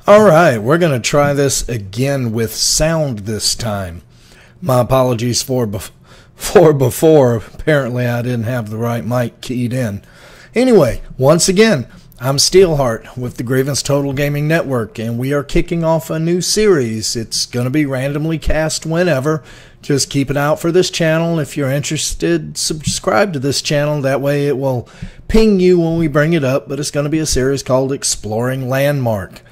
Alright, we're going to try this again with sound this time. My apologies for before. Apparently I didn't have the right mic keyed in. Anyway, once again, I'm Steelheart with the Grievance Total Gaming Network, and we are kicking off a new series. It's going to be randomly cast whenever. Just keep an eye out for this channel. If you're interested, subscribe to this channel. That way it will ping you when we bring it up. But it's going to be a series called Exploring Landmark.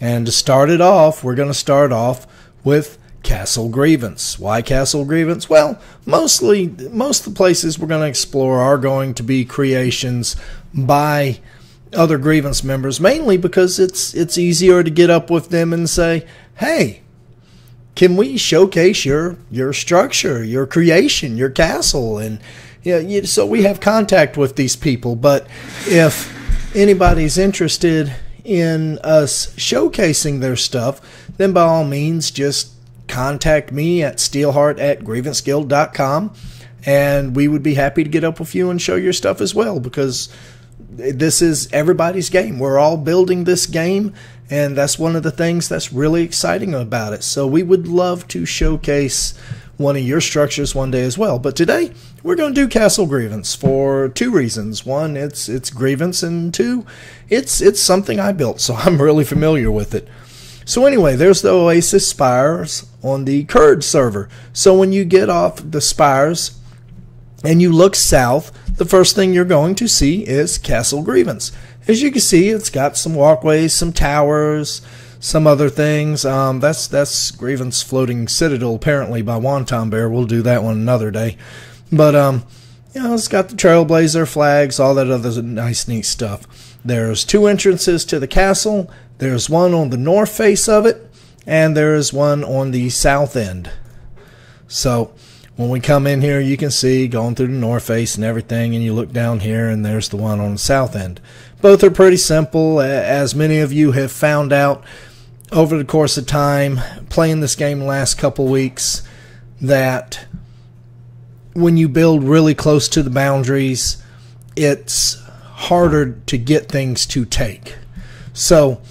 And to start it off, we're going to start off with Castle Grievance. Why Castle Grievance? Well, most of the places we're going to explore are going to be creations by other Grievance members, mainly because it's easier to get up with them and say, hey, can we showcase your structure, your creation, your castle? And so we have contact with these people. But if anybody's interested in us showcasing their stuff, then by all means just contact me at steelheart@grievanceguild.com, and we would be happy to get up with you and show your stuff as well, because this is everybody's game. We're all building this game, and that's one of the things that's really exciting about it. So we would love to showcase one of your structures one day as well. But today we're going to do Castle Grievance for two reasons. One, it's Grievance, and two, it's something I built, so I'm really familiar with it. So anyway, there's the Oasis Spires on the Kurd server. So when you get off the spires and you look south, the first thing you're going to see is Castle Grievance. As you can see, it's got some walkways, some towers, some other things. That's Grievance Floating Citadel, apparently, by Wonton Bear. We'll do that one another day. But it's got the Trailblazer flags, all that other nice, neat stuff. There's two entrances to the castle. There's one on the north face of it, and there's one on the south end. So when we come in here, you can see going through the north face and everything, and you look down here, and there's the one on the south end. Both are pretty simple, as many of you have found out over the course of time playing this game the last couple weeks, that when you build really close to the boundaries, it's harder to get things to take. So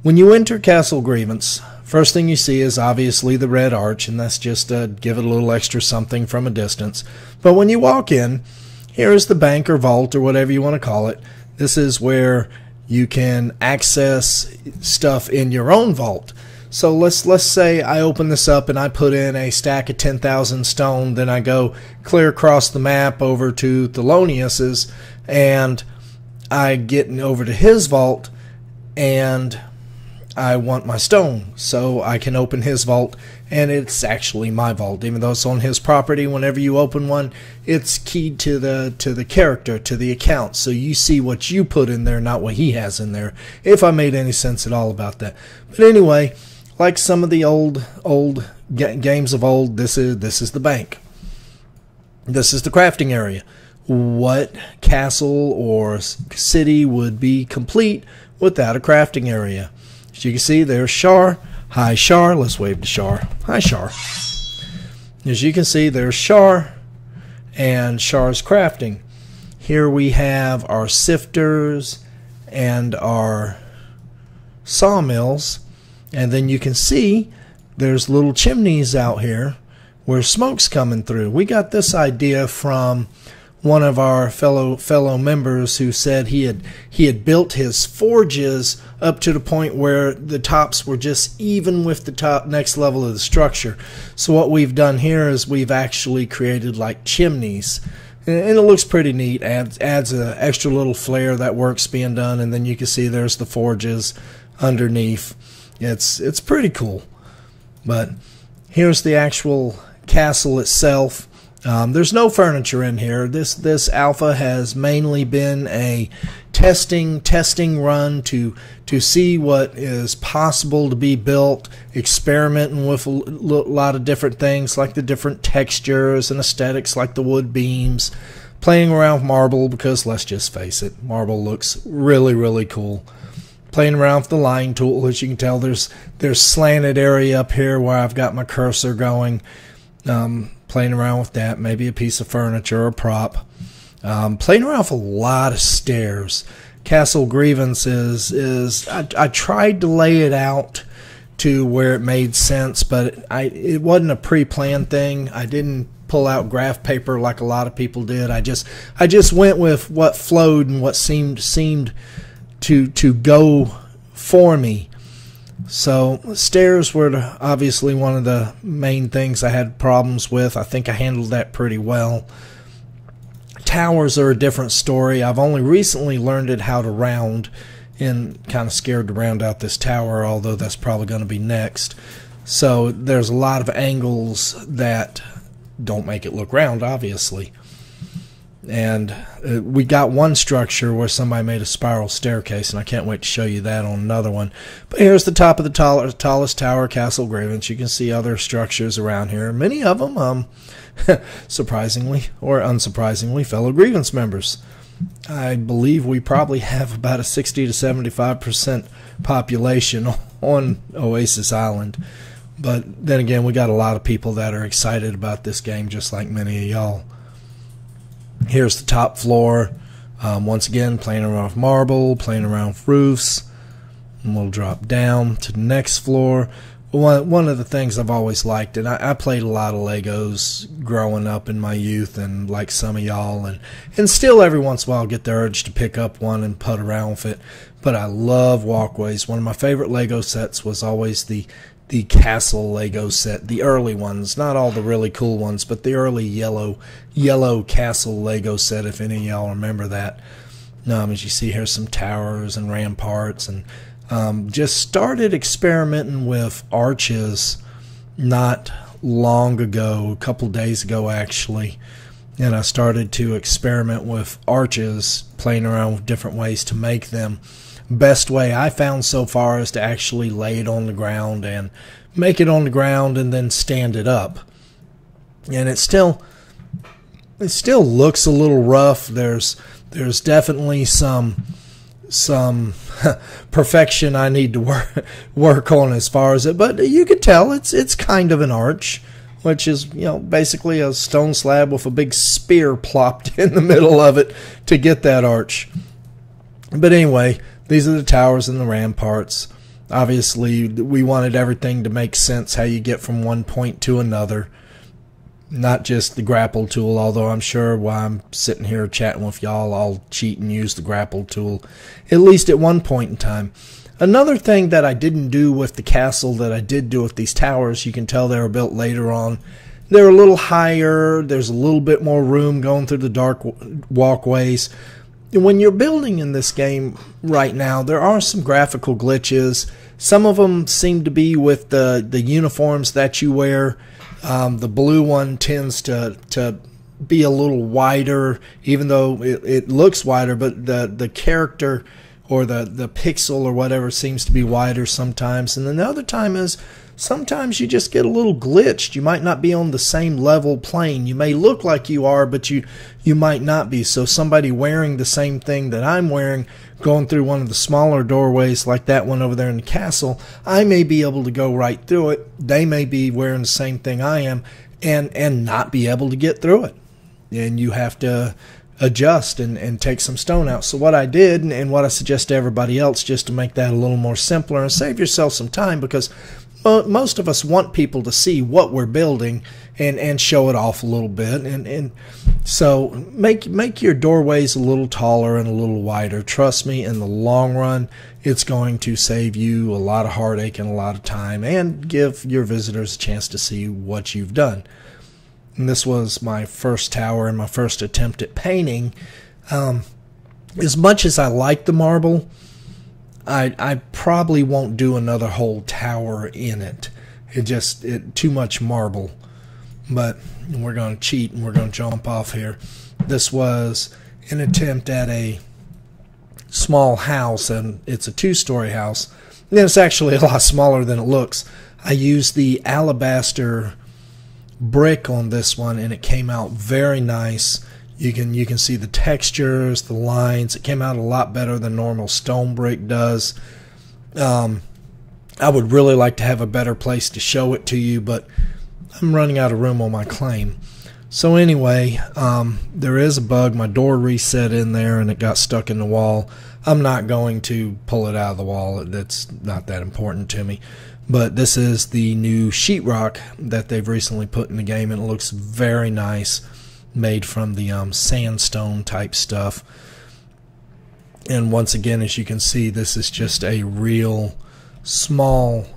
when you enter Castle Grievance, first thing you see is obviously the red arch, and that's just to give it a little extra something from a distance. But when you walk in, here is the bank or vault or whatever you want to call it. This is where you can access stuff in your own vault. So let's say I open this up and I put in a stack of 10,000 stone, then I go clear across the map over to Thelonius's, and I get over to his vault, and I want my stone, so I can open his vault, and it's actually my vault, even though it's on his property. Whenever you open one, it's keyed to the character, to the account, so you see what you put in there, not what he has in there, if I made any sense at all about that. But anyway, like some of the old games of old, this is the bank. This is the crafting area. What castle or city would be complete without a crafting area? As you can see, there's Shar. Hi, Shar. Let's wave to Shar. Hi, Shar. As you can see, there's Shar and Shar's crafting. Here we have our sifters and our sawmills. And then you can see there's little chimneys out here where smoke's coming through. We got this idea from one of our fellow members who said he had built his forges up to the point where the tops were just even with the top next level of the structure. So what we've done here is we've actually created like chimneys, and it looks pretty neat. Adds an extra little flair. That work's being done, and then you can see there's the forges underneath. It's pretty cool. But here's the actual castle itself. There's no furniture in here. This alpha has mainly been a testing run to see what is possible to be built, experimenting with a lot of different things like the different textures and aesthetics like the wood beams, playing around with marble, because let's just face it, marble looks really, really cool. Playing around with the line tool. As you can tell, there's slanted area up here where I've got my cursor going. Playing around with that, maybe a piece of furniture or a prop. Playing around with a lot of stairs. Castle Grievance is I tried to lay it out to where it made sense, but it wasn't a pre-planned thing. I didn't pull out graph paper like a lot of people did. I just went with what flowed and what seemed to go for me. So stairs were obviously one of the main things I had problems with. I think I handled that pretty well. Towers are a different story. I've only recently learned how to round, and kind of scared to round out this tower, although that's probably going to be next. So there's a lot of angles that don't make it look round, obviously. And we got one structure where somebody made a spiral staircase, and I can't wait to show you that on another one. But here's the top of the tallest tower, Castle Grievance. You can see other structures around here. Many of them, surprisingly or unsurprisingly, fellow Grievance members. I believe we probably have about a 60 to 75% population on Oasis Island. But then again, we got a lot of people that are excited about this game, just like many of y'all. Here's the top floor. Once again, playing around with marble, playing around with roofs. And we'll drop down to the next floor. One of the things I've always liked, and I played a lot of Legos growing up in my youth, and like some of y'all, and still every once in a while get the urge to pick up one and put around with it. But I love walkways. One of my favorite Lego sets was always the Castle Lego set, the early ones, not all the really cool ones, but the early yellow Castle Lego set, if any of y'all remember that. As you see here, some towers and ramparts, and just started experimenting with arches not long ago, a couple days ago actually, and I started to experiment with arches, playing around with different ways to make them. Best way I found so far is to actually lay it on the ground and make it on the ground and then stand it up. And it still looks a little rough. There's definitely some perfection I need to work on as far as it, but you could tell it's kind of an arch, which is, basically a stone slab with a big spear plopped in the middle of it to get that arch. But anyway, these are the towers and the ramparts. Obviously, we wanted everything to make sense, how you get from one point to another, not just the grapple tool, although I'm sure while I'm sitting here chatting with y'all, I'll cheat and use the grapple tool, at least at one point in time. Another thing that I didn't do with the castle that I did do with these towers, you can tell they were built later on. They're a little higher, there's a little bit more room going through the dark walkways. When you're building in this game right now, there are some graphical glitches. Some of them seem to be with the uniforms that you wear. The blue one tends to be a little wider, even though it looks wider, but the character or the pixel or whatever seems to be wider sometimes. And then the other time is sometimes you just get a little glitched. You might not be on the same level plane. You may look like you are, but you might not be. So somebody wearing the same thing that I'm wearing, going through one of the smaller doorways like that one over there in the castle, I may be able to go right through it. They may be wearing the same thing I am and not be able to get through it. And you have to adjust and take some stone out. So what I did, and what I suggest to everybody else, just to make that a little more simpler and save yourself some time, because most of us want people to see what we're building and show it off a little bit, and so make your doorways a little taller and a little wider. Trust me, in the long run, it's going to save you a lot of heartache and a lot of time, and give your visitors a chance to see what you've done. And this was my first tower and my first attempt at painting. As much as I like the marble, I probably won't do another whole tower in it. It too much marble. But we're going to cheat and we're going to jump off here. This was an attempt at a small house, and it's a two-story house. And it's actually a lot smaller than it looks. I used the alabaster brick on this one, and it came out very nice. You can see the textures, the lines. It came out a lot better than normal stone brick does. I would really like to have a better place to show it to you, but I'm running out of room on my claim. So anyway, there is a bug. My door reset in there and it got stuck in the wall. I'm not going to pull it out of the wall. That's not that important to me. But this is the new sheetrock that they've recently put in the game, and it looks very nice, made from the sandstone type stuff. And once again, as you can see, this is just a real small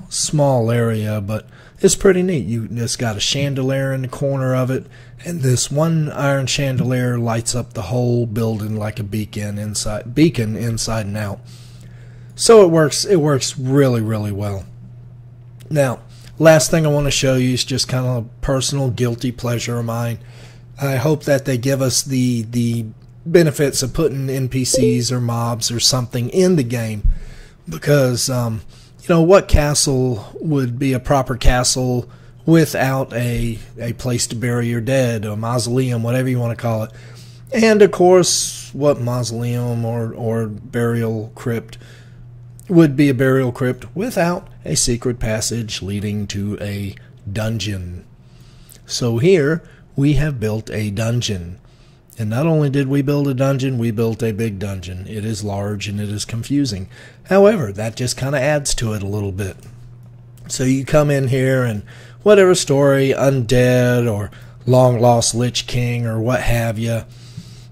area, but it's pretty neat. It's got a chandelier in the corner of it, and this one iron chandelier lights up the whole building like a beacon inside and out. So it works really, really well. Now, last thing I want to show you is just kind of a personal guilty pleasure of mine. I hope that they give us the benefits of putting NPCs or mobs or something in the game, because you know, what castle would be a proper castle without a place to bury your dead, a mausoleum, whatever you want to call it. And of course, what mausoleum or burial crypt would be a burial crypt without a secret passage leading to a dungeon? So here we have built a dungeon. And not only did we build a dungeon, we built a big dungeon. It is large and it is confusing. However, that just kind of adds to it a little bit. So you come in here and whatever story, undead or long lost Lich King or what have you,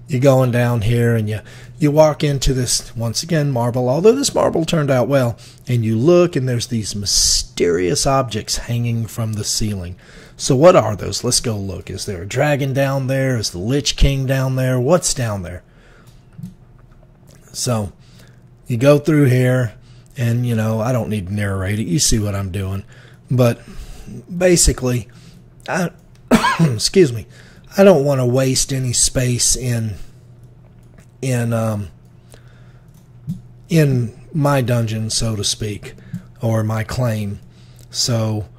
you're going down here and you walk into this, once again, marble, although this marble turned out well, and you look and there's these mysterious objects hanging from the ceiling. So what are those? Let's go look. Is there a dragon down there? Is the Lich King down there? What's down there? So you go through here, and you know, I don't need to narrate it. You see what I'm doing. But basically, excuse me, I don't want to waste any space in my dungeon, so to speak, or my claim. So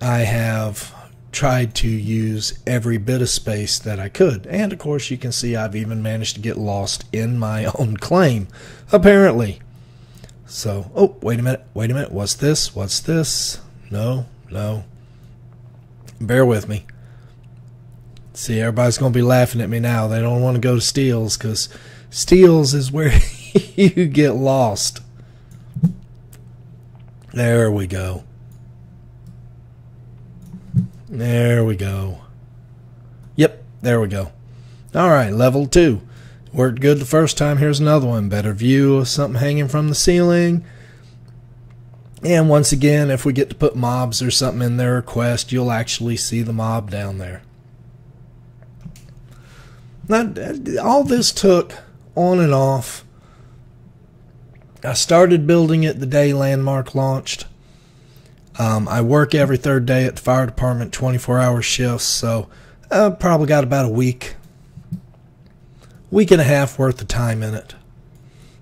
I have tried to use every bit of space that I could. And of course you can see I've even managed to get lost in my own claim, apparently. So, oh, wait a minute, what's this? No. Bear with me. See, everybody's going to be laughing at me now. They don't want to go to Steele's, because Steele's is where you get lost. There we go. There we go. Yep, there we go. Alright, level 2. Worked good the first time. Here's another one. Better view of something hanging from the ceiling. And once again, if we get to put mobs or something in their quest, you'll actually see the mob down there. Now, all this took on and off. I started building it the day Landmark launched. I work every third day at the fire department, 24-hour shifts, so I probably got about a week and a half worth of time in it.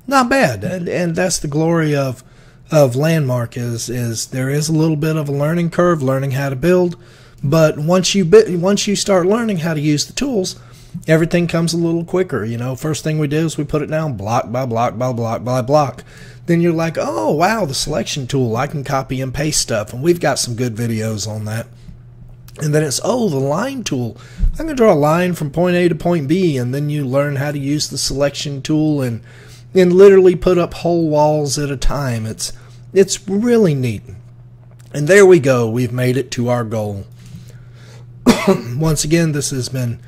Not bad, and that's the glory of Landmark is there is a little bit of a learning curve, learning how to build, but once you start learning how to use the tools, everything comes a little quicker. You know, first thing we did is we put it down block by block by block by block. Then you're like, oh wow, the selection tool, I can copy and paste stuff, and we've got some good videos on that. And then it's, oh, the line tool, I can draw a line from point A to point B, and then you learn how to use the selection tool and literally put up whole walls at a time. It's really neat. And there we go, we've made it to our goal. Once again, this has been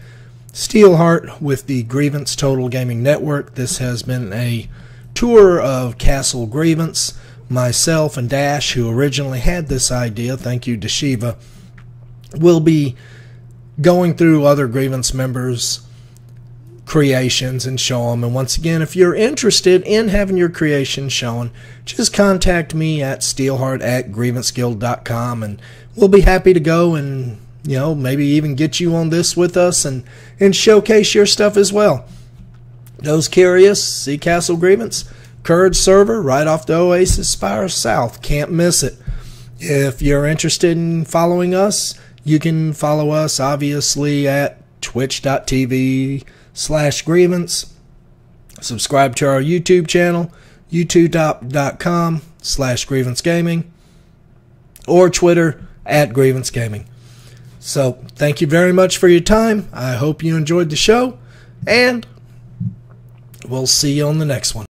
Steelheart with the Grievance Total Gaming Network. This has been a tour of Castle Grievance. Myself and Dash, who originally had this idea, thank you to Shiva, will be going through other Grievance members' creations and show them. And once again, if you're interested in having your creation shown, just contact me at steelheart@grievanceguild.com, and we'll be happy to go and, you know, maybe even get you on this with us and showcase your stuff as well. Those curious, see Castle Grievance, Courage server right off the Oasis Spire South. Can't miss it. If you're interested in following us, you can follow us obviously at twitch.tv/Grievance. Subscribe to our YouTube channel, youtube.com/Grievance Gaming, or Twitter @Grievance Gaming. So thank you very much for your time. I hope you enjoyed the show, and we'll see you on the next one.